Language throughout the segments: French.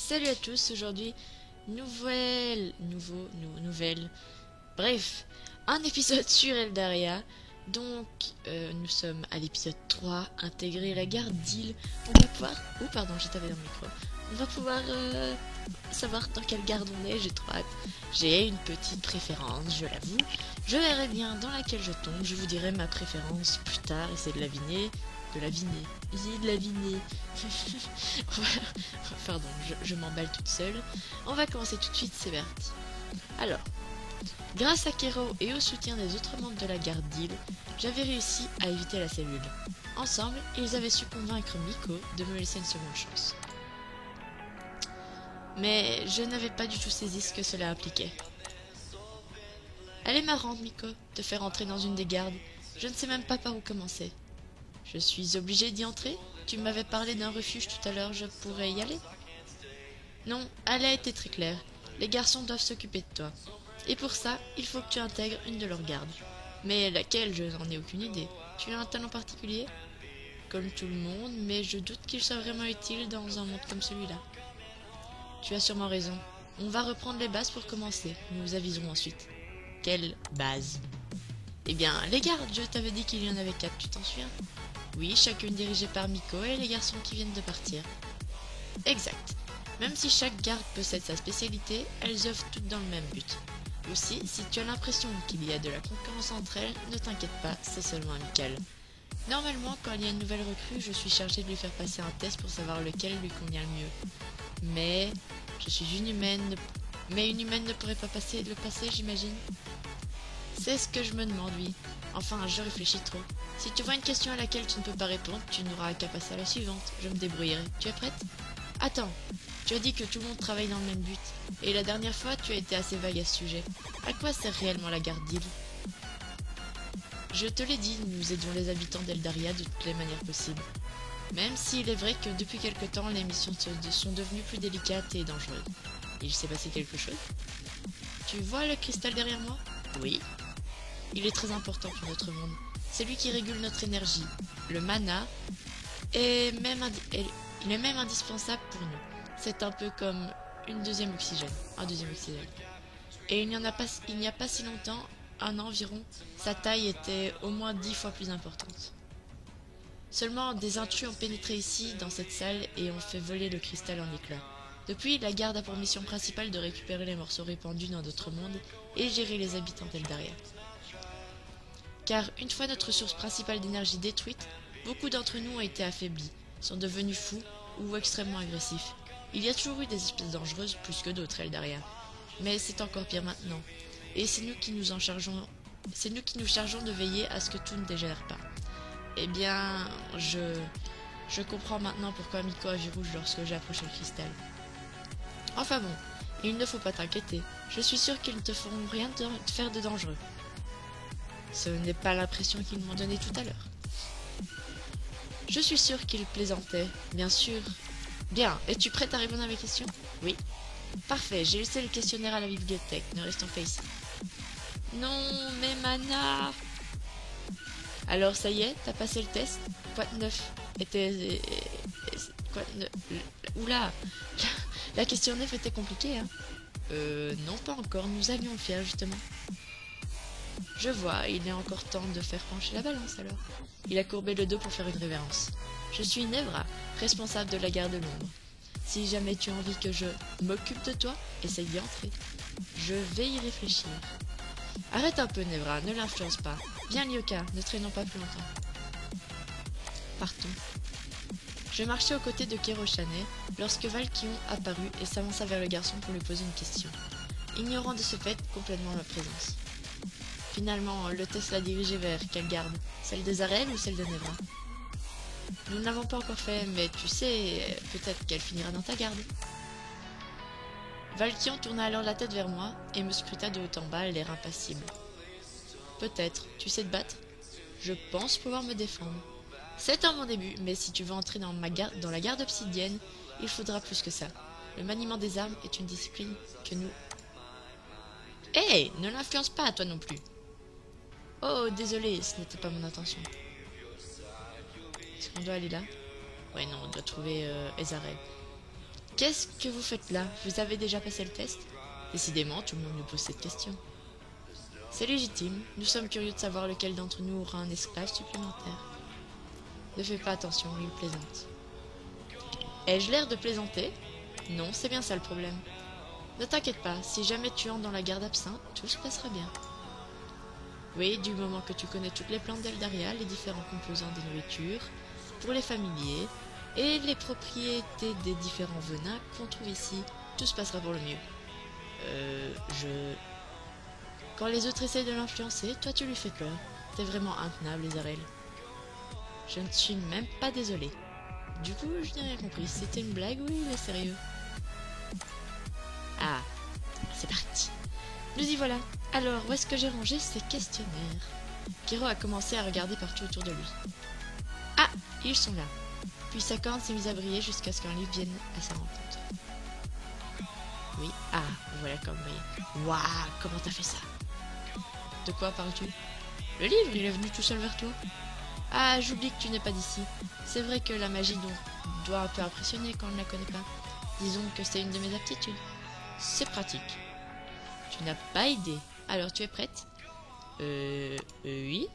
Salut à tous, aujourd'hui, nouvelle, bref, un épisode sur Eldaria. Donc, nous sommes à l'épisode 3, intégrer la garde d'île. On va pouvoir... Oh pardon, j'ai tapé dans le micro. On va pouvoir savoir dans quelle garde on est, j'ai trop hâte. J'ai une petite préférence, je l'avoue. Je verrai bien dans laquelle je tombe, je vous dirai ma préférence plus tard, essayez de laviner. Essayez de laviner. Pardon, je m'emballe toute seule. On va commencer tout de suite, c'est parti. Alors, grâce à Kero et au soutien des autres membres de la garde d'île, j'avais réussi à éviter la cellule. Ensemble, ils avaient su convaincre Miko de me laisser une seconde chance. Mais je n'avais pas du tout saisi ce que cela impliquait. Elle est marrante, Miko, de faire entrer dans une des gardes. Je ne sais même pas par où commencer. Je suis obligée d'y entrer? Tu m'avais parlé d'un refuge tout à l'heure, je pourrais y aller? Non, elle a été très claire. Les garçons doivent s'occuper de toi. Et pour ça, il faut que tu intègres une de leurs gardes. Mais laquelle, je n'en ai aucune idée. Tu as un talent particulier? Comme tout le monde, mais je doute qu'il soit vraiment utile dans un monde comme celui-là. Tu as sûrement raison. On va reprendre les bases pour commencer. Nous vous aviserons ensuite. Quelles bases? Eh bien, les gardes, je t'avais dit qu'il y en avait 4, tu t'en souviens? Oui, chacune dirigée par Miko et les garçons qui viennent de partir. Exact. Même si chaque garde possède sa spécialité, elles œuvrent toutes dans le même but. Aussi, si tu as l'impression qu'il y a de la concurrence entre elles, ne t'inquiète pas, c'est seulement amical. Normalement, quand il y a une nouvelle recrue, je suis chargée de lui faire passer un test pour savoir lequel lui convient le mieux. Mais je suis une humaine, mais une humaine ne pourrait pas le passer, j'imagine. C'est ce que je me demande, oui. Enfin, je réfléchis trop. Si tu vois une question à laquelle tu ne peux pas répondre, tu n'auras qu'à passer à la suivante. Je me débrouillerai. Tu es prête? Attends, tu as dit que tout le monde travaille dans le même but. Et la dernière fois, tu as été assez vague à ce sujet. À quoi sert réellement la garde d'île? Je te l'ai dit, nous aidons les habitants d'Eldaria de toutes les manières possibles. Même s'il est vrai que depuis quelque temps, les missions sont devenues plus délicates et dangereuses. Il s'est passé quelque chose? Tu vois le cristal derrière moi? Oui. Il est très important pour notre monde. C'est lui qui régule notre énergie. Le mana est même il est même indispensable pour nous. C'est un peu comme un deuxième oxygène. Et il n'y a pas si longtemps, un an environ, sa taille était au moins 10 fois plus importante. Seulement, des intrus ont pénétré ici, dans cette salle, et ont fait voler le cristal en éclats. Depuis, la garde a pour mission principale de récupérer les morceaux répandus dans d'autres mondes et gérer les habitants d'Eldaria. Car une fois notre source principale d'énergie détruite, beaucoup d'entre nous ont été affaiblis, sont devenus fous ou extrêmement agressifs. Il y a toujours eu des espèces dangereuses plus que d'autres, Eldaria. Mais c'est encore pire maintenant. Et c'est nous qui nous chargeons de veiller à ce que tout ne dégénère pas. Eh bien, je comprends maintenant pourquoi Miko a vu rouge lorsque j'ai approché le cristal. Enfin bon, il ne faut pas t'inquiéter. Je suis sûre qu'ils ne te feront rien de faire de dangereux. Ce n'est pas l'impression qu'ils m'ont donnée tout à l'heure. Je suis sûre qu'ils plaisantaient, bien sûr. Bien, es-tu prête à répondre à mes questions? Oui. Parfait, j'ai laissé le questionnaire à la bibliothèque, ne restons pas ici. Non, mais Mana... Alors ça y est, t'as passé le test? Quoi de neuf? Quoi de neuf? Oula. La question 9 était compliquée, hein? Non, pas encore, nous allions le faire justement. Je vois, il est encore temps de faire pencher la balance alors. Il a courbé le dos pour faire une révérence. Je suis Nevra, responsable de la garde de l'ombre. Si jamais tu as envie que je m'occupe de toi, essaye d'y entrer. Je vais y réfléchir. Arrête un peu, Nevra, ne l'influence pas. Viens, Lyoka, ne traînons pas plus longtemps. Partons. Je marchais aux côtés de Keroshane lorsque Valkion apparut et s'avança vers le garçon pour lui poser une question, ignorant de ce fait complètement ma présence. Finalement, le test l'a dirigé vers quelle garde? Celle de Zarel ou celle de Nevra? Nous ne l'avons pas encore fait, mais tu sais, peut-être qu'elle finira dans ta garde. Valkion tourna alors la tête vers moi et me scruta de haut en bas, l'air impassible. Peut-être, tu sais te battre? Je pense pouvoir me défendre. C'est un bon début, mais si tu veux entrer dans la garde obsidienne, il faudra plus que ça. Le maniement des armes est une discipline que nous... Hé, ne l'influence pas, toi non plus. Oh, désolé, ce n'était pas mon intention. Est-ce qu'on doit aller là? Ouais, non, on doit trouver Ezarel. Qu'est-ce que vous faites là? Vous avez déjà passé le test? Décidément, tout le monde nous pose cette question. C'est légitime, nous sommes curieux de savoir lequel d'entre nous aura un esclave supplémentaire. Ne fais pas attention, il plaisante. Ai-je l'air de plaisanter? Non, c'est bien ça le problème. Ne t'inquiète pas, si jamais tu entres dans la garde absinthe, tout se passera bien. Oui, du moment que tu connais toutes les plantes d'Eldaria, les différents composants des nourritures, pour les familiers, et les propriétés des différents venins qu'on trouve ici, tout se passera pour le mieux. Quand les autres essaient de l'influencer, toi tu lui fais peur. T'es vraiment intenable, Isarel. Je ne suis même pas désolée. Du coup, je n'ai rien compris. C'était une blague ou il est sérieux? Ah, c'est parti. Nous y voilà. Alors, où est-ce que j'ai rangé ces questionnaires? Kiro a commencé à regarder partout autour de lui. Ah, ils sont là. Puis sa corne s'est mise à briller jusqu'à ce qu'un livre vienne à sa rencontre. Oui, ah, voilà comme vous voyez. Waouh, comment t'as fait ça? De quoi parles-tu? Le livre, il est venu tout seul vers toi. Ah, j'oublie que tu n'es pas d'ici. C'est vrai que la magie doit un peu impressionner quand on ne la connaît pas. Disons que c'est une de mes aptitudes. C'est pratique. Tu n'as pas idée. Alors, tu es prête? Oui.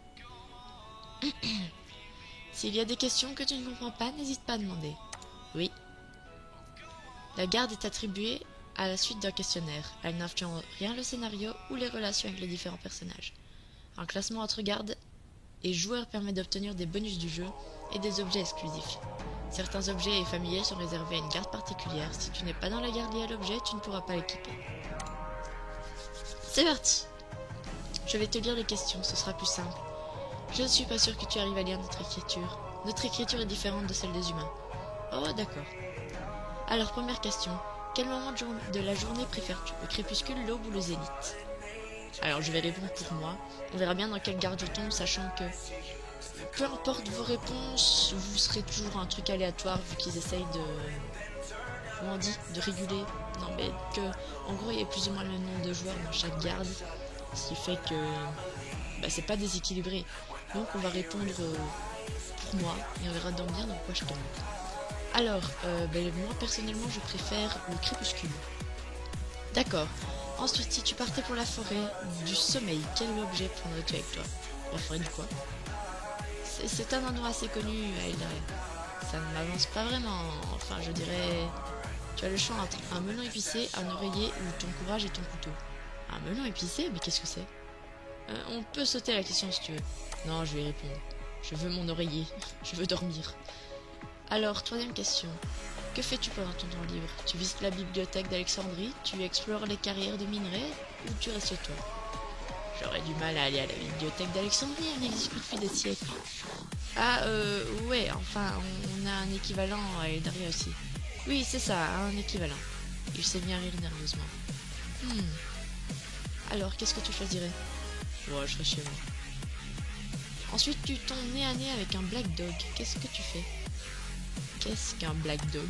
S'il y a des questions que tu ne comprends pas, n'hésite pas à demander. Oui. La garde est attribuée à la suite d'un questionnaire. Elle n'influence rien le scénario ou les relations avec les différents personnages. Un classement entre gardes et joueurs permet d'obtenir des bonus du jeu et des objets exclusifs. Certains objets familiers sont réservés à une garde particulière. Si tu n'es pas dans la garde liée à l'objet, tu ne pourras pas l'équiper. C'est parti. Je vais te lire les questions, ce sera plus simple. Je ne suis pas sûre que tu arrives à lire notre écriture. Notre écriture est différente de celle des humains. Oh, d'accord. Alors, première question. Quel moment de la journée préfères-tu? Le crépuscule, l'aube ou le zénith? Alors, je vais répondre pour moi. On verra bien dans quelle garde je tombe, sachant que peu importe vos réponses, vous serez toujours un truc aléatoire vu qu'ils essayent de... Comment on dit? De réguler. Non, mais que, en gros, il y a plus ou moins le nombre de joueurs dans chaque garde. Ce qui fait que c'est pas déséquilibré. Donc, on va répondre pour moi et on verra bien dans quoi je tombe. Alors, moi personnellement je préfère le crépuscule. D'accord. Ensuite, si tu partais pour la forêt du sommeil, quel objet prendrais-tu avec toi? La forêt du quoi? C'est un endroit assez connu à Eldaria. Ça ne m'avance pas vraiment. Enfin, je dirais... Tu as le choix entre un melon épicé, un oreiller ou ton courage et ton couteau. Un melon épicé? Mais qu'est-ce que c'est? On peut sauter la question si tu veux. Non, je vais y répondre. Je veux mon oreiller. Je veux dormir. Alors, troisième question. Que fais-tu pendant ton temps libre? Tu visites la bibliothèque d'Alexandrie, tu explores les carrières de minerais ou tu restes chez toi? J'aurais du mal à aller à la bibliothèque d'Alexandrie, elle n'existe plus depuis des siècles. Ah, ouais, enfin, on a un équivalent à Eldaria aussi. Oui, c'est ça, un équivalent. Il sait bien rire nerveusement. Alors, qu'est-ce que tu choisirais? Ouais, je serais chez moi. Ensuite, tu tombes nez à nez avec un Black Dog. Qu'est-ce que tu fais? Qu'est-ce qu'un Black Dog?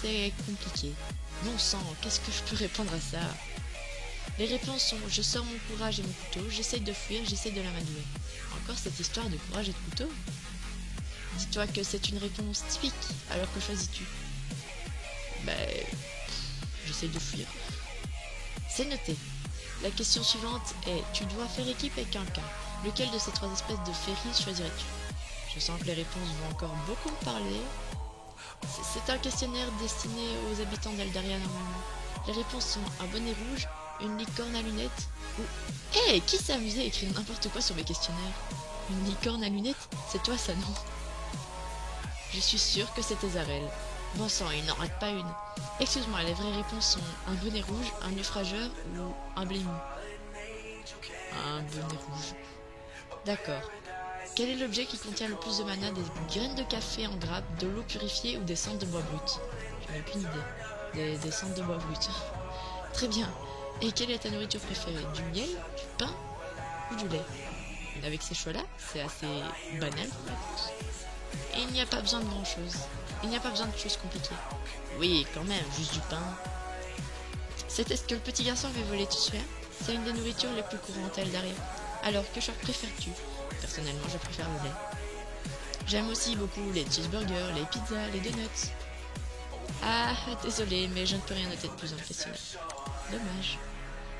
C'est compliqué. Bon sang, qu'est-ce que je peux répondre à ça? Les réponses sont: je sors mon courage et mon couteau, j'essaye de fuir, j'essaye de l'amadouer. Encore cette histoire de courage et de couteau? Dis-toi que c'est une réponse typique, alors que choisis-tu? J'essaye de fuir. C'est noté. La question suivante est: tu dois faire équipe avec quelqu'un. Lequel de ces trois espèces de féris choisirais-tu? Je sens que les réponses vont encore beaucoup me parler. C'est un questionnaire destiné aux habitants d'Eldaria normalement. Les réponses sont: un bonnet rouge, une licorne à lunettes ou... Hé, qui s'est amusé à écrire n'importe quoi sur mes questionnaires? Une licorne à lunettes? C'est toi ça, non? Je suis sûre que c'était Zarel. Bon sang, il n'en rate pas une. Excuse-moi, les vraies réponses sont: un bonnet rouge, un naufrageur ou un blé mou. Un bonnet rouge. D'accord. Quel est l'objet qui contient le plus de mana? Des graines de café en grappe, de l'eau purifiée ou des cendres de bois brut? J'en ai aucune idée. Des cendres de bois brut. Très bien. Et quelle est ta nourriture préférée? Du miel, du pain ou du lait? Et avec ces choix-là, c'est assez banal comme réponse. Et il n'y a pas besoin de grand-chose. Il n'y a pas besoin de choses compliquées. Oui, quand même, juste du pain. C'était ce que le petit garçon avait volé, tu te souviens? C'est une des nourritures les plus courantes à Eldaria. Alors, que choix préfères-tu? Personnellement, je préfère le lait. J'aime aussi beaucoup les cheeseburgers, les pizzas, les donuts. Ah, désolé, mais je ne peux rien noter de plus dans le questionnaire. Dommage.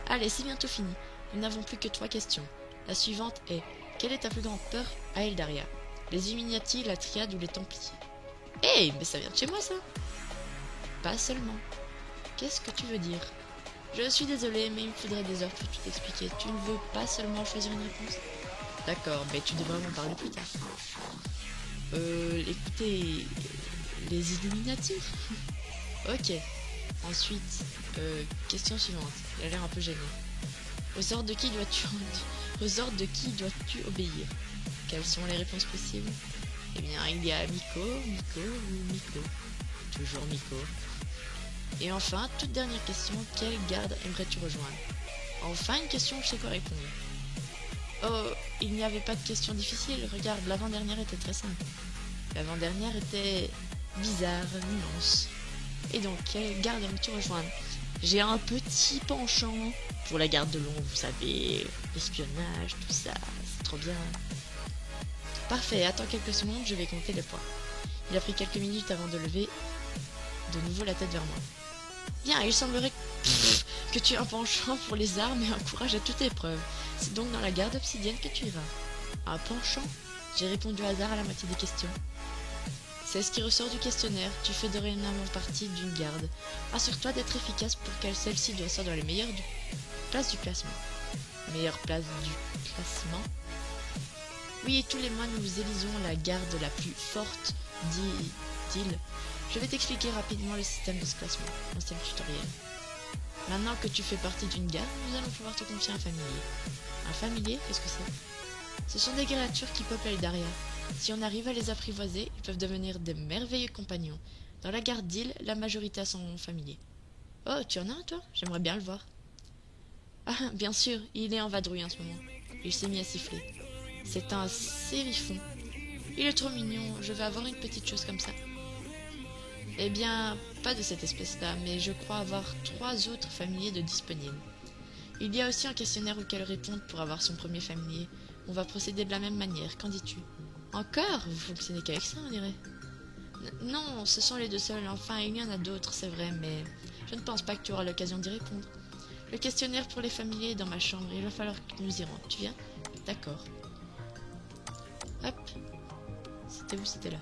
Allez, c'est bientôt fini. Nous n'avons plus que 3 questions. La suivante est: quelle est ta plus grande peur à Eldaria? Les Illuminati, la Triade ou les Templiers? Hey, mais ça vient de chez moi, ça? Pas seulement. Qu'est-ce que tu veux dire? Je suis désolé, mais il me faudrait des heures pour tout expliquer. Tu ne veux pas seulement choisir une réponse? D'accord, mais tu devrais m'en parler plus tard. Écoutez... Les Illuminati? Ok. Ensuite, question suivante. Il a l'air un peu gêné. Aux ordres de qui dois-tu obéir? Quelles sont les réponses possibles? Eh bien, il y a Miko ou Miko. Toujours Miko. Et enfin, toute dernière question, quelle garde aimerais-tu rejoindre? Enfin, une question où je sais quoi répondre. Oh, il n'y avait pas de question difficile. Regarde, l'avant-dernière était très simple. L'avant-dernière était bizarre, nuance. Et donc, quelle garde aimerais-tu rejoindre? J'ai un petit penchant pour la garde de l'ombre, vous savez, l'espionnage, tout ça, c'est trop bien. Parfait, attends quelques secondes, je vais compter les points. Il a pris quelques minutes avant de lever de nouveau la tête vers moi. Bien, il semblerait que tu as un penchant pour les armes et un courage à toute épreuve. C'est donc dans la garde obsidienne que tu iras. Un penchant? J'ai répondu au hasard à la moitié des questions. C'est ce qui ressort du questionnaire, tu fais dorénavant partie d'une garde. Assure-toi d'être efficace pour que celle-ci doit sortir dans les meilleures places du classement. Meilleure place du classement? Oui, tous les mois nous élisons la garde la plus forte, dit-il. Je vais t'expliquer rapidement le système de ce classement. C'est le tutoriel. Maintenant que tu fais partie d'une garde, nous allons pouvoir te confier un familier. Un familier, qu'est-ce que c'est? Ce sont des créatures qui peuplent Eldaria. Si on arrive à les apprivoiser, ils peuvent devenir des merveilleux compagnons. Dans la garde d'île, la majorité a son familier. Oh, tu en as un, toi? J'aimerais bien le voir. Ah, bien sûr, il est en vadrouille en ce moment. Il s'est mis à siffler. C'est un sérifon. Il est trop mignon, je vais avoir une petite chose comme ça. Eh bien, pas de cette espèce-là, mais je crois avoir 3 autres familiers de disponibles. Il y a aussi un questionnaire auquel répondre pour avoir son premier familier. On va procéder de la même manière, qu'en dis-tu? Encore? Vous fonctionnez qu'avec ça, on dirait. Non, ce sont les 2 seuls. Enfin, il y en a d'autres, c'est vrai, mais je ne pense pas que tu auras l'occasion d'y répondre. Le questionnaire pour les familiers est dans ma chambre. Il va falloir que nous y rendions. Tu viens? D'accord. Hop. C'était où? C'était là.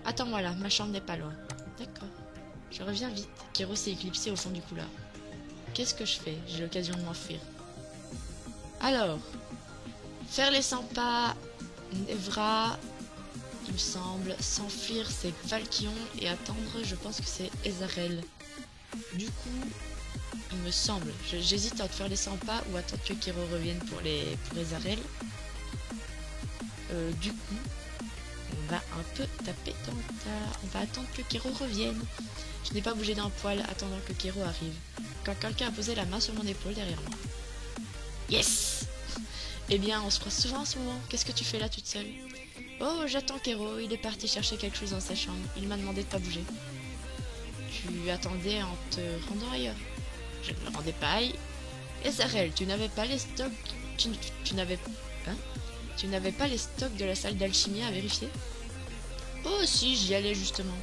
Attends-moi là, ma chambre n'est pas loin. D'accord. Je reviens vite. Kero s'est éclipsé au fond du couloir. Qu'est-ce que je fais? J'ai l'occasion de m'enfuir. Alors, faire les 100 pas... Nevra, il me semble, s'enfuir c'est Valkion et attendre, je pense que c'est Ezarel. Du coup, il me semble, j'hésite à te faire les 100 pas ou attendre que Kero revienne pour Ezarel. Du coup, on va un peu taper dans le tas. On va attendre que Kero revienne. Je n'ai pas bougé d'un poil attendant que Kero arrive. Quand quelqu'un a posé la main sur mon épaule derrière moi. Yes! Eh bien, on se croise souvent en ce moment. Qu'est-ce que tu fais là toute seule? Oh, j'attends Kero. Il est parti chercher quelque chose dans sa chambre. Il m'a demandé de pas bouger. Tu attendais en te rendant ailleurs? Je ne me rendais pas ailleurs. Ezarel, tu n'avais pas les stocks... Tu n'avais... Hein? Tu n'avais pas les stocks de la salle d'alchimie à vérifier? Oh si, j'y allais justement.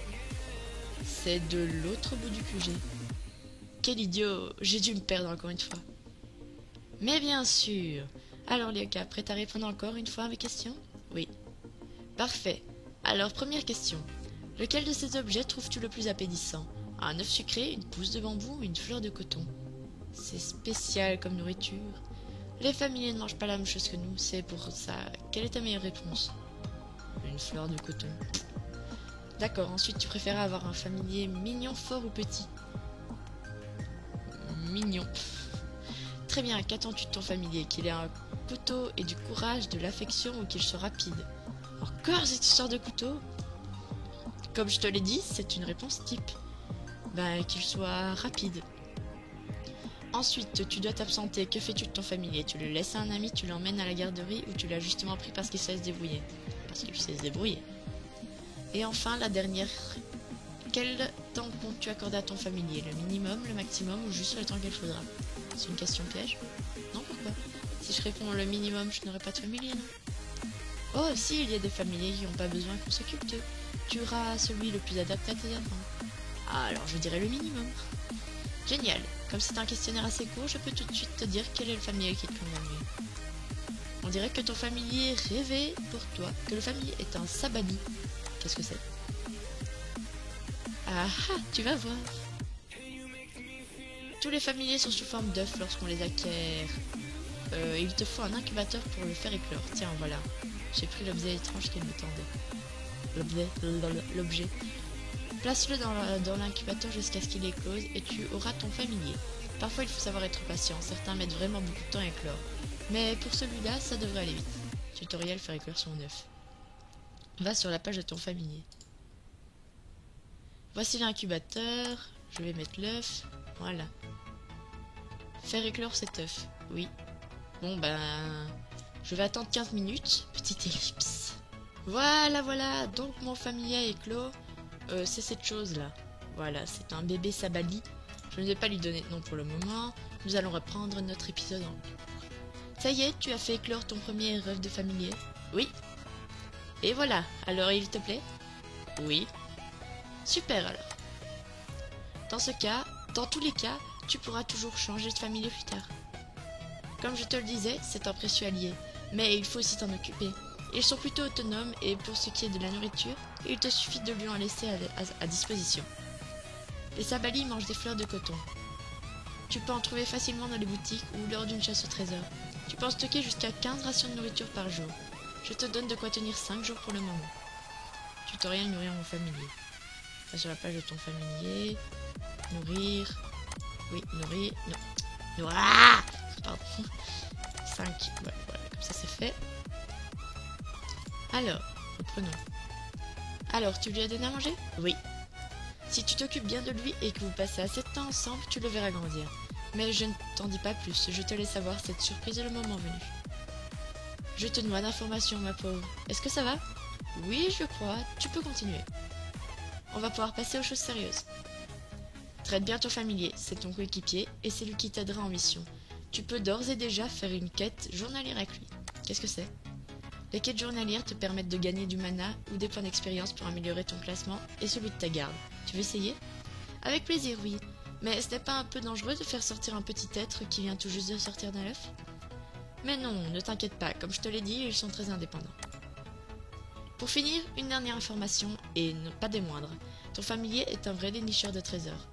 C'est de l'autre bout du QG. Quel idiot, j'ai dû me perdre encore une fois. Mais bien sûr. Alors Lyoka, prête à répondre encore une fois à mes questions? Oui. Parfait. Alors première question. Lequel de ces objets trouves-tu le plus appétissant? Un œuf sucré, une pousse de bambou ou une fleur de coton? C'est spécial comme nourriture. Les familiers ne mangent pas la même chose que nous, c'est pour ça. Quelle est ta meilleure réponse? Une fleur de coton. D'accord, ensuite tu préférais avoir un familier mignon, fort ou petit? Mignon. Très bien, qu'attends-tu de ton familier? Qu'il ait un couteau et du courage, de l'affection ou qu'il soit rapide? Encore cette histoire de couteau? Comme je te l'ai dit, c'est une réponse type. Ben, qu'il soit rapide. Ensuite, tu dois t'absenter. Que fais-tu de ton familier? Tu le laisses à un ami, tu l'emmènes à la garderie ou tu l'as justement pris parce qu'il sait se débrouiller? Parce qu'il sait se débrouiller. Et enfin, la dernière. Quel temps comptes-tu accorder à ton familier? Le minimum, le maximum ou juste le temps qu'il faudra? C'est une question piège? Non, pourquoi? Si je réponds le minimum, je n'aurai pas de familier, non? Oh, si, il y a des familiers qui n'ont pas besoin qu'on s'occupe d'eux. Tu auras celui le plus adapté à tes attentes. Ah, alors je dirais le minimum. Génial. Comme c'est un questionnaire assez court, je peux tout de suite te dire quel est le familier qui te convient le mieux. On dirait que ton familier rêvait pour toi, que le familier est un sabali. Qu'est-ce que c'est? Ah ah, tu vas voir. Tous les familiers sont sous forme d'œufs lorsqu'on les acquiert. Il te faut un incubateur pour le faire éclore. Tiens, voilà. J'ai pris l'objet étrange qu'il me tendait. L'objet. Place-le dans l'incubateur jusqu'à ce qu'il éclose et tu auras ton familier. Parfois, il faut savoir être patient. Certains mettent vraiment beaucoup de temps à éclore. Mais pour celui-là, ça devrait aller vite. Tutoriel faire éclore son œuf. Va sur la page de ton familier. Voici l'incubateur. Je vais mettre l'œuf. Voilà. Faire éclore cet œuf. Oui. Bon ben... Je vais attendre 15 minutes. Petite ellipse. Voilà, voilà. Donc mon familier a éclos. C'est cette chose-là. Voilà, c'est un bébé sabali. Je ne vais pas lui donner de nom pour le moment. Nous allons reprendre notre épisode en cours. Ça y est, tu as fait éclore ton premier œuf de familier? Oui. Et voilà. Alors, il te plaît? Oui. Super alors. Dans tous les cas, tu pourras toujours changer de familier plus tard. Comme je te le disais, c'est un précieux allié, mais il faut aussi t'en occuper. Ils sont plutôt autonomes et pour ce qui est de la nourriture, il te suffit de lui en laisser à disposition. Les sabalis mangent des fleurs de coton. Tu peux en trouver facilement dans les boutiques ou lors d'une chasse au trésor. Tu peux en stocker jusqu'à 15 rations de nourriture par jour. Je te donne de quoi tenir 5 jours pour le moment. Tutoriel nourrir mon familier. Va sur la page de ton familier. Nourrir. Oui, nourrir. Non. Ah pardon. 5. Ouais, voilà, comme ça c'est fait. Alors, reprenons. Alors, tu lui as donné à manger? Oui. Si tu t'occupes bien de lui et que vous passez assez de temps ensemble, tu le verras grandir. Mais je ne t'en dis pas plus, je te laisse savoir cette surprise le moment venu. Je te noie d'informations, ma pauvre. Est-ce que ça va? Oui, je crois. Tu peux continuer. On va pouvoir passer aux choses sérieuses. Traite bien ton familier, c'est ton coéquipier et c'est lui qui t'aidera en mission. Tu peux d'ores et déjà faire une quête journalière avec lui. Qu'est-ce que c'est? Les quêtes journalières te permettent de gagner du mana ou des points d'expérience pour améliorer ton classement et celui de ta garde. Tu veux essayer? Avec plaisir, oui. Mais ce n'est pas un peu dangereux de faire sortir un petit être qui vient tout juste de sortir d'un œuf? Mais non, ne t'inquiète pas, comme je te l'ai dit, ils sont très indépendants. Pour finir, une dernière information, et pas des moindres. Ton familier est un vrai dénicheur de trésors.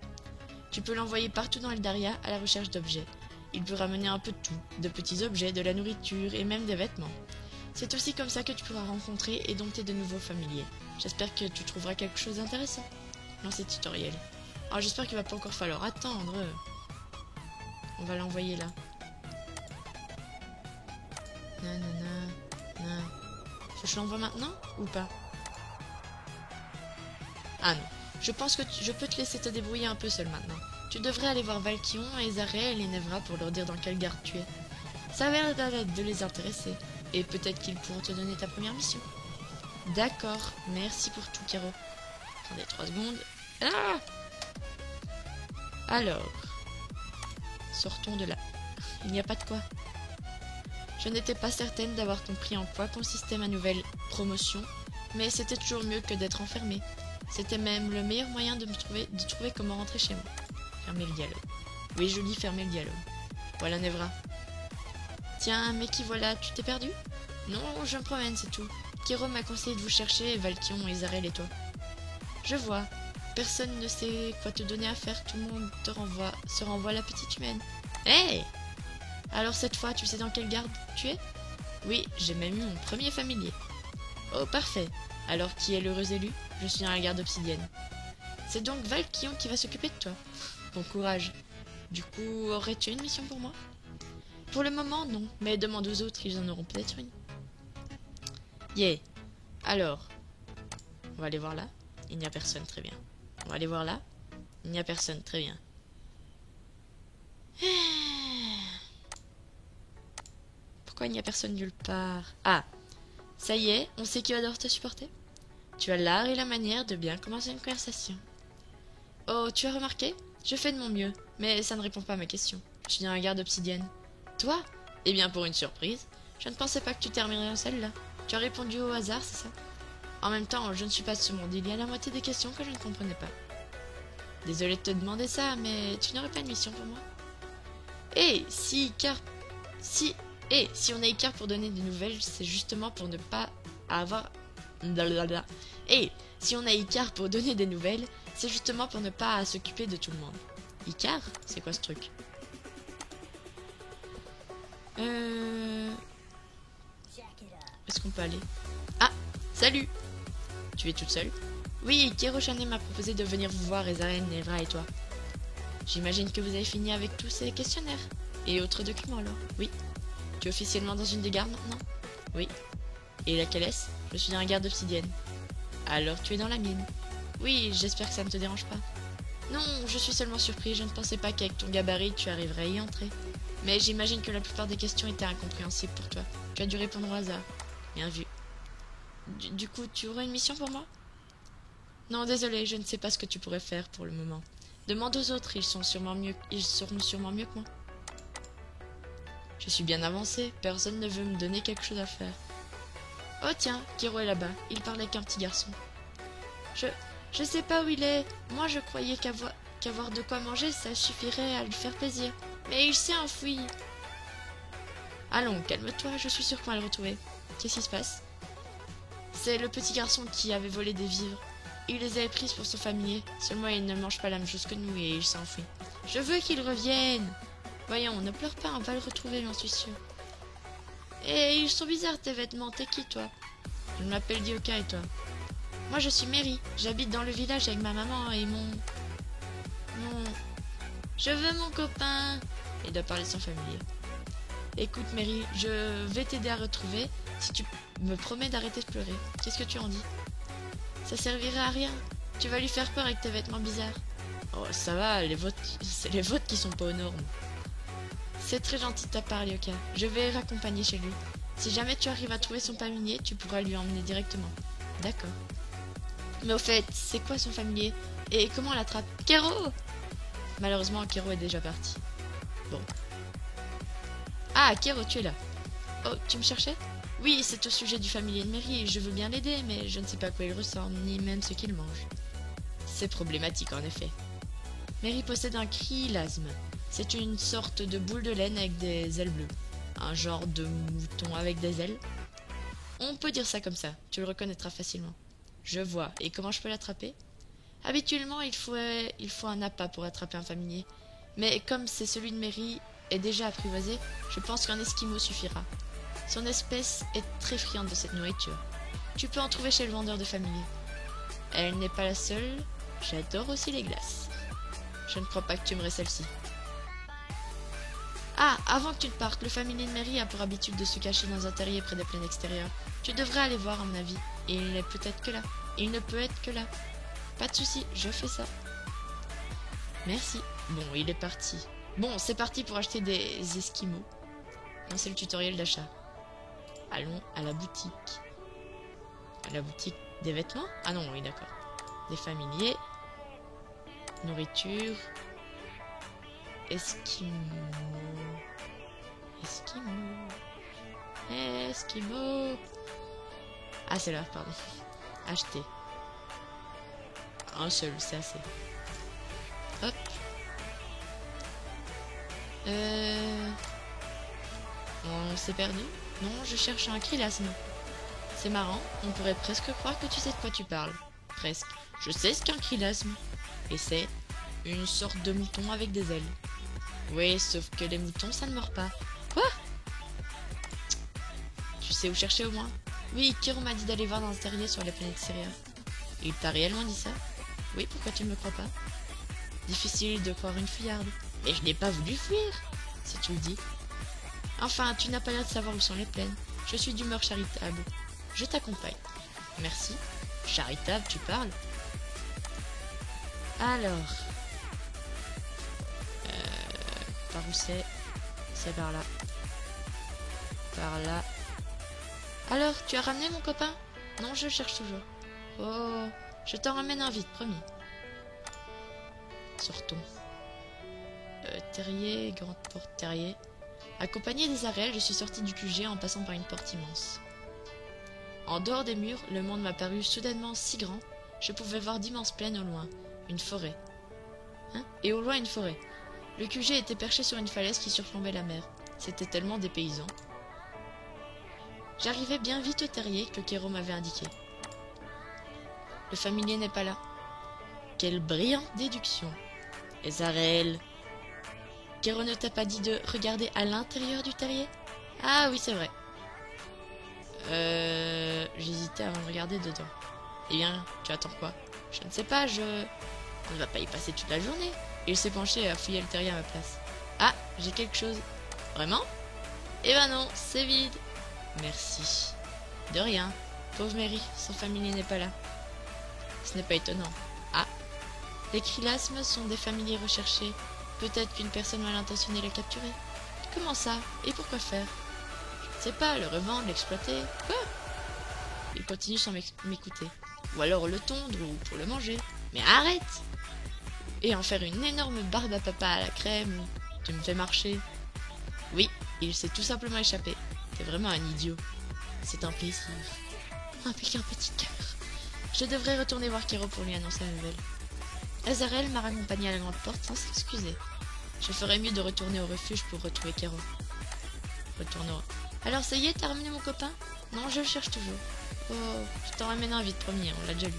Tu peux l'envoyer partout dans Eldaria à la recherche d'objets. Il peut ramener un peu de tout, de petits objets, de la nourriture et même des vêtements. C'est aussi comme ça que tu pourras rencontrer et dompter de nouveaux familiers. J'espère que tu trouveras quelque chose d'intéressant dans ces tutoriels. Alors j'espère qu'il va pas encore falloir attendre. On va l'envoyer là. Nanana. Je l'envoie maintenant ou pas? Ah non. Je pense que je peux te laisser te débrouiller un peu seul maintenant. Tu devrais aller voir Valkion, Ezarel et Nevra pour leur dire dans quelle garde tu es. Ça a l'air de les intéresser. Et peut-être qu'ils pourront te donner ta première mission. D'accord. Merci pour tout, Kero. Attendez 3 secondes. Ah! Alors. Sortons de là. Il n'y a pas de quoi. Je n'étais pas certaine d'avoir compris en quoi consistait ma nouvelle promotion, mais c'était toujours mieux que d'être enfermée. C'était même le meilleur moyen de trouver comment rentrer chez moi. Fermer le dialogue. Oui, je dis fermer le dialogue. Voilà Nevra. Tiens, mais qui voilà, tu t'es perdu? Non, je me promène, c'est tout. Kero m'a conseillé de vous chercher, Valkion, Ezarel et toi. Je vois. Personne ne sait quoi te donner à faire, tout le monde se renvoie la petite humaine. Hé! Hey! Alors cette fois, tu sais dans quelle garde tu es? Oui, j'ai même eu mon premier familier. Oh, parfait. Alors qui est l'heureux élu? Je suis dans la garde obsidienne. C'est donc Valkion qui va s'occuper de toi. Bon courage. Du coup, aurais-tu une mission pour moi? Pour le moment, non. Mais demande aux autres, ils en auront peut-être une. Yeah. Alors, on va aller voir là. Il n'y a personne, très bien. On va aller voir là. Il n'y a personne, très bien. Pourquoi il n'y a personne nulle part? Ah, ça y est, on sait qui va devoir te supporter. Tu as l'art et la manière de bien commencer une conversation. Oh, tu as remarqué? Je fais de mon mieux, mais ça ne répond pas à ma question. Je suis dans la garde obsidienne. Toi? Eh bien, pour une surprise, je ne pensais pas que tu terminerais celle-là. Tu as répondu au hasard, c'est ça? En même temps, je ne suis pas de ce monde. Il y a la moitié des questions que je ne comprenais pas. Désolé de te demander ça, mais tu n'aurais pas une mission pour moi? Et si Icar... Si... Et si on a Icar pour donner des nouvelles, c'est justement pour ne pas avoir... Blablabla. Et si on a Icar pour donner des nouvelles, c'est justement pour ne pas s'occuper de tout le monde. Icar? C'est quoi ce truc? Est-ce qu'on peut aller? Ah! Salut! Tu es toute seule? Oui, Kero-Shané m'a proposé de venir vous voir, Ezaren, Nevra et toi. J'imagine que vous avez fini avec tous ces questionnaires. Et autres documents alors? Oui. Tu es officiellement dans une des gardes maintenant? Oui. Et laquelle est-ce? Je suis un garde obsidienne. Alors tu es dans la mine? Oui, j'espère que ça ne te dérange pas. Non, je suis seulement surpris, je ne pensais pas qu'avec ton gabarit tu arriverais à y entrer. Mais j'imagine que la plupart des questions étaient incompréhensibles pour toi. Tu as dû répondre au hasard. Bien vu. Du coup, tu aurais une mission pour moi? Non, désolé, je ne sais pas ce que tu pourrais faire pour le moment. Demande aux autres, ils seront sûrement mieux que moi. Je suis bien avancé, personne ne veut me donner quelque chose à faire. Oh tiens, Kero est là-bas, il parle avec un petit garçon. Je sais pas où il est. Moi je croyais qu'avoir de quoi manger, ça suffirait à lui faire plaisir. Mais il s'est enfui. Allons, calme-toi, je suis sûre qu'on va le retrouver. Qu'est-ce qui se passe? C'est le petit garçon qui avait volé des vivres. Il les avait prises pour son familier. Seulement il ne mange pas la même chose que nous et il s'enfuit. Je veux qu'il revienne. Voyons, ne pleure pas, on va le retrouver, j'en suis sûre. Et ils sont bizarres tes vêtements, t'es qui toi? Je m'appelle Dioka et toi? Moi je suis Mary, j'habite dans le village avec ma maman et mon... Je veux mon copain. Il doit parler de son familier. Écoute Mary, je vais t'aider à retrouver si tu me promets d'arrêter de pleurer. Qu'est-ce que tu en dis? Ça servirait à rien. Tu vas lui faire peur avec tes vêtements bizarres. Oh ça va, c'est les vôtres qui sont pas aux normes. C'est très gentil de ta part, Lyoka. Je vais raccompagner chez lui. Si jamais tu arrives à trouver son familier, tu pourras lui emmener directement. D'accord. Mais au fait, c'est quoi son familier? Et comment on l'attrape? Kero! Malheureusement, Kero est déjà parti. Bon. Ah, Kero, tu es là. Oh, tu me cherchais? Oui, c'est au sujet du familier de Mary. Je veux bien l'aider, mais je ne sais pas à quoi il ressemble, ni même ce qu'il mange. C'est problématique, en effet. Mary possède un krilasme. C'est une sorte de boule de laine avec des ailes bleues. Un genre de mouton avec des ailes. On peut dire ça comme ça, tu le reconnaîtras facilement. Je vois, et comment je peux l'attraper? Habituellement, il faut un appât pour attraper un familier. Mais comme c'est celui de Mary est déjà apprivoisé, je pense qu'un esquimau suffira. Son espèce est très friande de cette nourriture. Tu peux en trouver chez le vendeur de familier. Elle n'est pas la seule, j'adore aussi les glaces. Je ne crois pas que tu aimerais celle-ci. Ah, avant que tu ne partes, le familier de Mary a pour habitude de se cacher dans un terrier près des plaines extérieures. Tu devrais aller voir, à mon avis. Et il n'est peut-être que là. Il ne peut être que là. Pas de souci, je fais ça. Merci. Bon, il est parti. Bon, c'est parti pour acheter des esquimaux. Non, c'est le tutoriel d'achat. Allons à la boutique. À la boutique des vêtements? Ah non, oui, d'accord. Des familiers. Nourriture. Esquimaux. Esquimaux. Ah, c'est là, pardon. Acheter. Un seul, c'est assez. Hop. On s'est perdu? Non, je cherche un krilasme. C'est marrant, on pourrait presque croire que tu sais de quoi tu parles. Presque. Je sais ce qu'un krilasme. Et c'est une sorte de mouton avec des ailes. Oui, sauf que les moutons, ça ne mord pas. Quoi? Tu sais où chercher au moins? Oui, Kero m'a dit d'aller voir dans un terrier sur les planètes extérieures. Il t'a réellement dit ça? Oui, pourquoi tu ne me crois pas? Difficile de croire une fuyarde. Mais je n'ai pas voulu fuir, si tu le dis. Enfin, tu n'as pas l'air de savoir où sont les plaines. Je suis d'humeur charitable. Je t'accompagne. Merci. Charitable, tu parles? Alors... par où c'est? C'est par là. Par là. Alors, tu as ramené mon copain? Non, je le cherche toujours. Oh, je t'en ramène un vite, promis. Sortons. Terrier, grande porte terrier. Accompagné des Ariel, je suis sorti du QG en passant par une porte immense. En dehors des murs, le monde m'a paru soudainement si grand, je pouvais voir d'immenses plaines au loin, une forêt. Hein? Et au loin, une forêt. Le QG était perché sur une falaise qui surplombait la mer. C'était tellement dépaysant. J'arrivais bien vite au terrier que Kero m'avait indiqué. Le familier n'est pas là. Quelle brillante déduction. Ezarel. Kero ne t'a pas dit de regarder à l'intérieur du terrier? Ah oui, c'est vrai. J'hésitais avant de regarder dedans. Eh bien, tu attends quoi? Je ne sais pas, On ne va pas y passer toute la journée. Il s'est penché et a fouillé le terrier à ma place. Ah, j'ai quelque chose. Vraiment? Eh ben non, c'est vide. Merci. De rien. Pauvre Mary, son familier n'est pas là. Ce n'est pas étonnant. Ah, les Krylasmes sont des familiers recherchés. Peut-être qu'une personne mal intentionnée l'a capturé. Comment ça? Et pourquoi faire? Je ne sais pas, le revendre, l'exploiter. Quoi? Il continue sans m'écouter. Ou alors le tondre, ou pour le manger. Mais arrête! Et en faire une énorme barbe à papa à la crème. Tu me fais marcher. Oui, il s'est tout simplement échappé. T'es vraiment un idiot. C'est un plaisir. Avec un petit cœur. Je devrais retourner voir Kero pour lui annoncer la nouvelle. Ezarel m'a raccompagné à la grande porte sans s'excuser. Je ferais mieux de retourner au refuge pour retrouver Kero. Retournons. Alors ça y est, t'as ramené mon copain? Non, je le cherche toujours. Oh, je t'en ramène un vite, promis, on l'a déjà lu.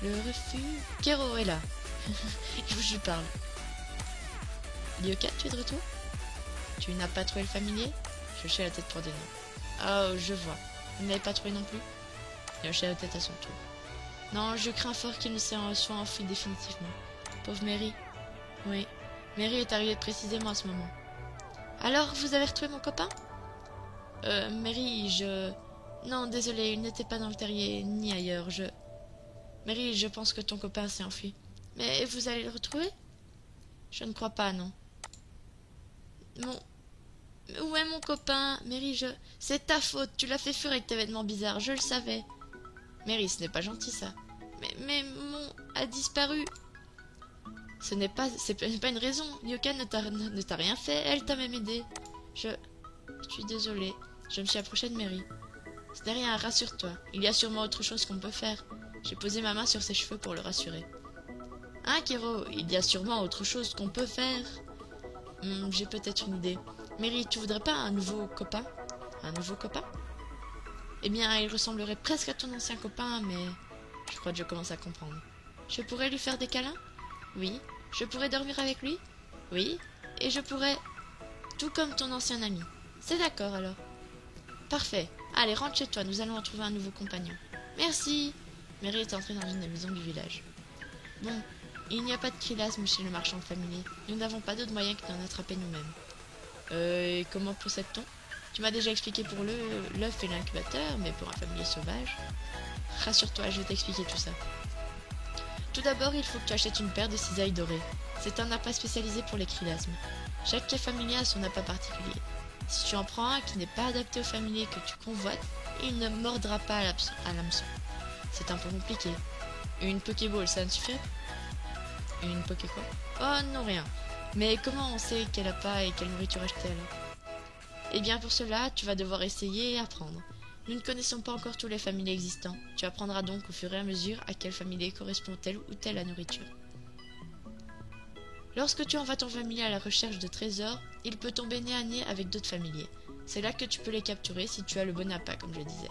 Le refuge... Kero est là. Je vous parle. Ryoka, tu es de retour? Tu n'as pas trouvé le familier? Je hochai la tête pour des noms. Oh, je vois. Vous ne l'avez pas trouvé non plus? Il hochait la tête à son tour. Non, je crains fort qu'il ne soit enfui définitivement. Pauvre Mary. Oui, Mary est arrivée précisément à ce moment. Alors, vous avez retrouvé mon copain? Mary, Non, désolé, il n'était pas dans le terrier, ni ailleurs, Mary, je pense que ton copain s'est enfui. Mais vous allez le retrouver? Je ne crois pas, non. Où est mon copain? Mary, C'est ta faute, tu l'as fait fuir avec tes vêtements bizarres, je le savais. Mary, ce n'est pas gentil, ça. Mais mon... a disparu. C'est pas une raison. Ryoka ne t'a rien fait, elle t'a même aidé. Je suis désolée. Je me suis approchée de Mary. Ce n'est rien, rassure-toi. Il y a sûrement autre chose qu'on peut faire. J'ai posé ma main sur ses cheveux pour le rassurer. Hein, Kero? Il y a sûrement autre chose qu'on peut faire. J'ai peut-être une idée. Mary, tu voudrais pas un nouveau copain? Un nouveau copain? Eh bien, il ressemblerait presque à ton ancien copain, mais... Je crois que je commence à comprendre. Je pourrais lui faire des câlins? Oui. Je pourrais dormir avec lui? Oui. Et je pourrais... Tout comme ton ancien ami. C'est d'accord, alors. Parfait. Allez, rentre chez toi, nous allons retrouver un nouveau compagnon. Merci. Mary est entrée dans une des maisons du village. Bon, il n'y a pas de Krylasme chez le marchand de familier. Nous n'avons pas d'autre moyen que d'en attraper nous-mêmes. Et comment procède-t-on? Tu m'as déjà expliqué pour l'œuf et l'incubateur, mais pour un familier sauvage... Rassure-toi, je vais t'expliquer tout ça. Tout d'abord, il faut que tu achètes une paire de cisailles dorées. C'est un appât spécialisé pour les Krylasmes. Chaque familier a son appât particulier. Si tu en prends un qui n'est pas adapté au familier que tu convoites, il ne mordra pas à l'hameçon. C'est un peu compliqué. Une Pokéball, ça ne suffirait? Une Poké quoi? Oh non, rien. Mais comment on sait quel appât et quelle nourriture acheter alors? Eh bien pour cela, tu vas devoir essayer et apprendre. Nous ne connaissons pas encore tous les familiers existants. Tu apprendras donc au fur et à mesure à quel familier correspond telle ou telle la nourriture. Lorsque tu envoies ton familier à la recherche de trésors, il peut tomber nez à nez avec d'autres familiers. C'est là que tu peux les capturer si tu as le bon appât, comme je disais.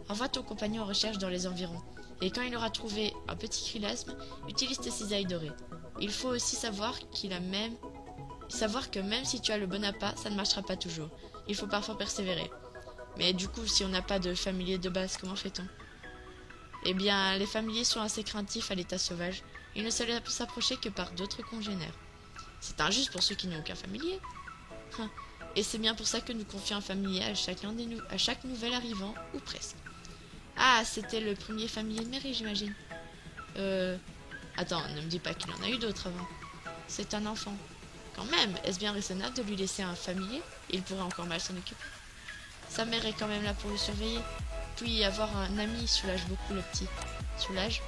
Envoie ton compagnon en recherche dans les environs, et quand il aura trouvé un petit Krylasme, utilise tes cisailles dorées. Il faut aussi savoir que même si tu as le bon appât, ça ne marchera pas toujours. Il faut parfois persévérer. Mais du coup, si on n'a pas de familier de base, comment fait-on? Eh bien, les familiers sont assez craintifs à l'état sauvage. Ils ne savent s'approcher que par d'autres congénères. C'est injuste pour ceux qui n'ont aucun familier. Et c'est bien pour ça que nous confions un familier à chaque nouvel arrivant, ou presque. Ah, c'était le premier familier de Mary, j'imagine. Attends, ne me dis pas qu'il en a eu d'autres avant. C'est un enfant. Quand même, est-ce bien raisonnable de lui laisser un familier? Il pourrait encore mal s'en occuper. Sa mère est quand même là pour le surveiller. Puis avoir un ami soulage beaucoup le petit. Soulage?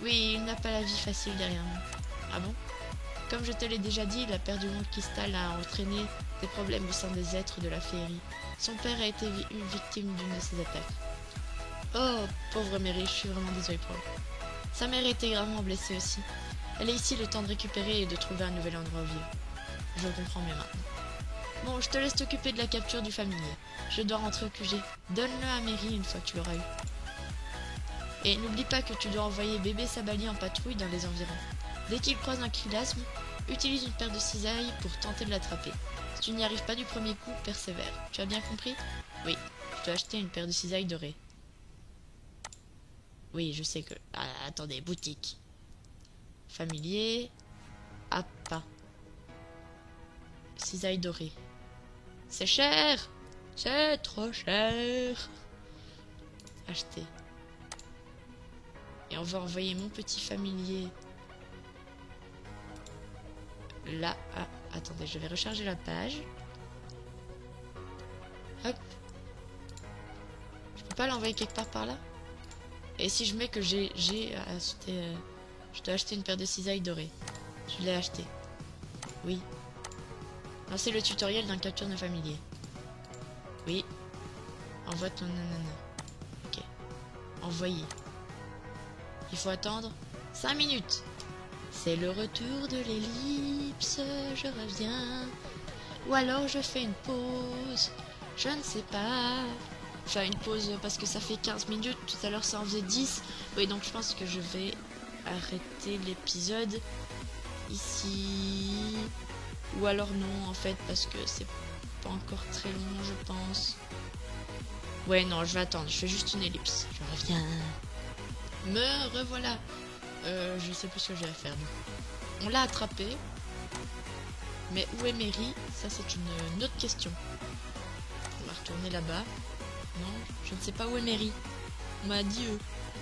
Oui, il n'a pas la vie facile derrière nous. Ah bon? Comme je te l'ai déjà dit, la perte du monde cristal a entraîné des problèmes au sein des êtres de la féerie. Son père a été une victime d'une de ces attaques. Oh, pauvre Mary, je suis vraiment désolée pour elle. Sa mère a été gravement blessée aussi. Elle est ici le temps de récupérer et de trouver un nouvel endroit où vivre. Je comprends mieux maintenant. Bon, je te laisse t'occuper de la capture du familier. Je dois rentrer au QG. Donne-le à Mary une fois que tu l'auras eu. Et n'oublie pas que tu dois envoyer bébé Sabali en patrouille dans les environs. Dès qu'il croise un chilasme, utilise une paire de cisailles pour tenter de l'attraper. Si tu n'y arrives pas du premier coup, persévère. Tu as bien compris? Oui, je dois acheter une paire de cisailles dorées. Oui, je sais que... Ah, attendez, boutique. Familier... Appât. Cisailles dorées. C'est cher! C'est trop cher! Acheter. Et on va envoyer mon petit familier là. Ah, attendez, je vais recharger la page. Hop. Je peux pas l'envoyer quelque part par là? Et si je mets que j'ai acheté... je dois acheter une paire de cisailles dorées. Je l'ai acheté. Oui. Non, c'est le tutoriel d'un capture de familier. Oui. Envoie ton nanana. Ok. Envoyer. Il faut attendre 5 minutes. C'est le retour de l'ellipse, je reviens. Ou alors je fais une pause, je ne sais pas. Enfin une pause parce que ça fait 15 minutes, tout à l'heure ça en faisait 10. Oui, donc je pense que je vais arrêter l'épisode ici. Ou alors non en fait parce que c'est pas encore très long je pense. Ouais non, je vais attendre, je fais juste une ellipse. Je reviens. Me revoilà. Je sais plus ce que j'ai à faire. On l'a attrapé. Mais où est Mary? Ça c'est une autre question. On va retourner là-bas. Non, je ne sais pas où est Mary. On m'a dit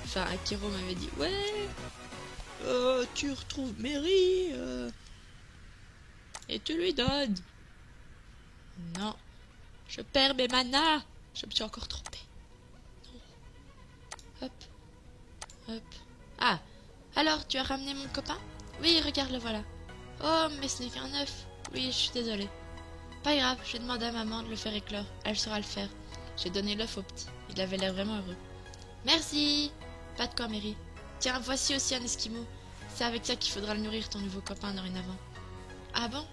enfin Akiro m'avait dit ouais. Tu retrouves Mary et tu lui donnes. Non. Je perds mes manas. Je me suis encore trompée. Non. Hop. Hop. Ah. Alors, tu as ramené mon copain? Oui, regarde, le voilà. Oh, mais ce n'est qu'un œuf. Oui, je suis désolée. Pas grave, j'ai demandé à maman de le faire éclore. Elle saura le faire. J'ai donné l'œuf au petit. Il avait l'air vraiment heureux. Merci. Pas de quoi, Mary. Tiens, voici aussi un esquimau. C'est avec ça qu'il faudra le nourrir, ton nouveau copain, dorénavant. Ah bon?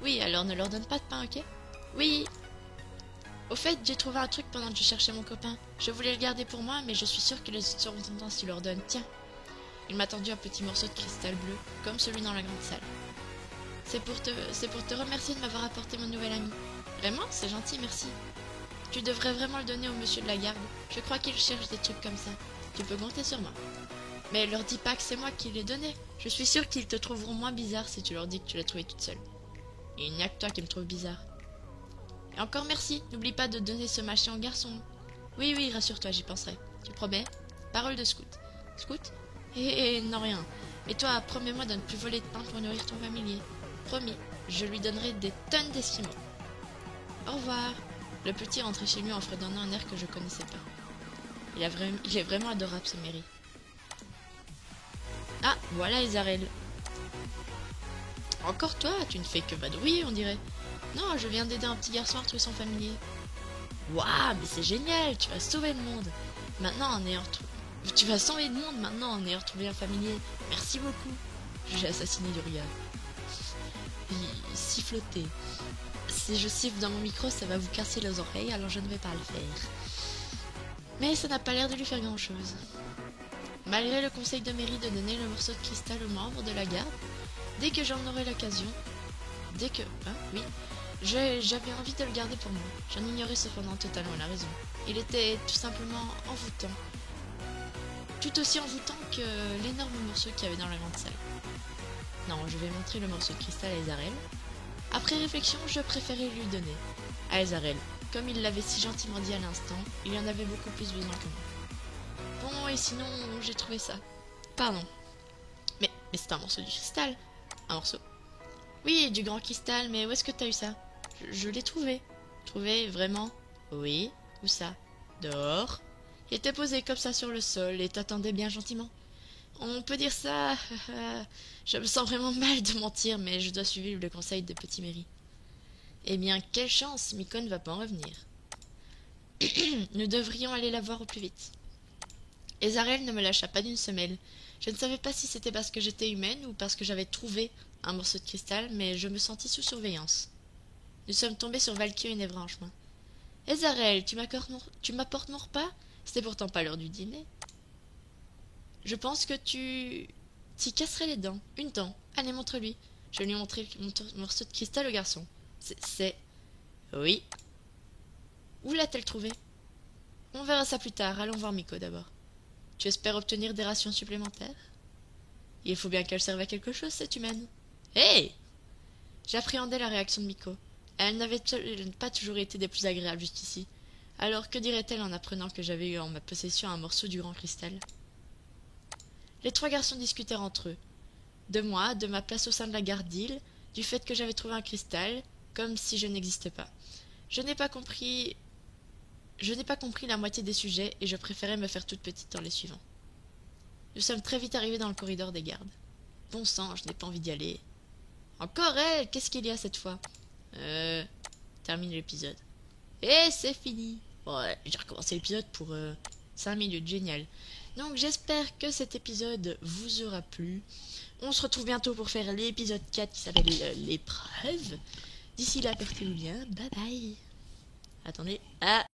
Oui, alors ne leur donne pas de pain, ok? Oui. Au fait, j'ai trouvé un truc pendant que je cherchais mon copain. Je voulais le garder pour moi, mais je suis sûre que les autres seront contents si tu leur donnes. Tiens. Il m'a tendu un petit morceau de cristal bleu, comme celui dans la grande salle. C'est pour te remercier de m'avoir apporté mon nouvel ami. Vraiment, c'est gentil, merci. Tu devrais vraiment le donner au monsieur de la garde. Je crois qu'il cherche des trucs comme ça. Tu peux compter sur moi. Mais leur dis pas que c'est moi qui l'ai donné. Je suis sûre qu'ils te trouveront moins bizarre si tu leur dis que tu l'as trouvé toute seule. Et il n'y a que toi qui me trouve bizarre. Et encore merci. N'oublie pas de donner ce machin au garçon. Oui, oui, rassure-toi, j'y penserai. Tu promets? Parole de scout. Scout? Non, rien. Et toi, promets-moi de ne plus voler de pain pour nourrir ton familier. Promis, je lui donnerai des tonnes d'esquimaux. Au revoir. Le petit rentrait chez lui en fredonnant un air que je connaissais pas. Il est vraiment adorable, ce Mary. Ah, voilà Isarel. Encore toi, tu ne fais que vadrouiller, on dirait. Non, je viens d'aider un petit garçon à retrouver son familier. Waouh, mais c'est génial, tu vas sauver le monde. Maintenant, en ayant retrouvé... Tu vas sauver le monde maintenant en ayant retrouvé un familier. Merci beaucoup. J'ai assassiné Yuria. Il sifflotait. Si je siffle dans mon micro, ça va vous casser les oreilles, alors je ne vais pas le faire. Mais ça n'a pas l'air de lui faire grand-chose. Malgré le conseil de Mary de donner le morceau de cristal aux membres de la garde, dès que j'en aurai l'occasion, oui, j'avais envie de le garder pour moi. J'en ignorais cependant totalement la raison. Il était tout simplement envoûtant. Tout aussi envoûtant que l'énorme morceau qu'il y avait dans la grande salle. Non, je vais montrer le morceau de cristal à Isarel. Après réflexion, je préférais lui donner. À Isarel, comme il l'avait si gentiment dit à l'instant, il y en avait beaucoup plus besoin que moi. Bon, et sinon, j'ai trouvé ça. Pardon. Mais c'est un morceau de cristal. Un morceau. Oui, du grand cristal, mais où est-ce que t'as eu ça? Je l'ai trouvé. Trouvé, vraiment? Oui. Où ça? Dehors. Il était posé comme ça sur le sol et t'attendait bien gentiment. On peut dire ça... je me sens vraiment mal de mentir, mais je dois suivre le conseil de Petit Mary. Eh bien, quelle chance, Miko ne va pas en revenir. Nous devrions aller la voir au plus vite. Isarel ne me lâcha pas d'une semelle. Je ne savais pas si c'était parce que j'étais humaine ou parce que j'avais trouvé un morceau de cristal, mais je me sentis sous surveillance. Nous sommes tombés sur Valkyrie et Névranchement. « Ezarel, tu m'apportes mon repas? C'était pourtant pas l'heure du dîner. »« Je pense que tu t'y casserais les dents. Une dent. Allez, montre-lui. » Je lui ai montré mon morceau de cristal au garçon. C'est... Oui. Où l'a-t-elle trouvé? On verra ça plus tard. Allons voir Miko d'abord. Tu espères obtenir des rations supplémentaires? Il faut bien qu'elle serve à quelque chose, cette humaine. Hé! Hey! J'appréhendais la réaction de Miko. Elle n'avait pas toujours été des plus agréables jusqu'ici. Alors que dirait-elle en apprenant que j'avais eu en ma possession un morceau du grand cristal? Les trois garçons discutèrent entre eux. De moi, de ma place au sein de la garde d'île, du fait que j'avais trouvé un cristal, comme si je n'existais pas. Je n'ai pas compris la moitié des sujets et je préférais me faire toute petite en les suivant. Nous sommes très vite arrivés dans le corridor des gardes. Bon sang, je n'ai pas envie d'y aller. Encore elle? Qu'est-ce qu'il y a cette fois? Termine l'épisode. Et c'est fini. Ouais, j'ai recommencé l'épisode pour 5 minutes, génial. Donc j'espère que cet épisode vous aura plu. On se retrouve bientôt pour faire l'épisode 4 qui s'appelle l'épreuve. D'ici là, portez-vous bien. Bye bye. Attendez. Ah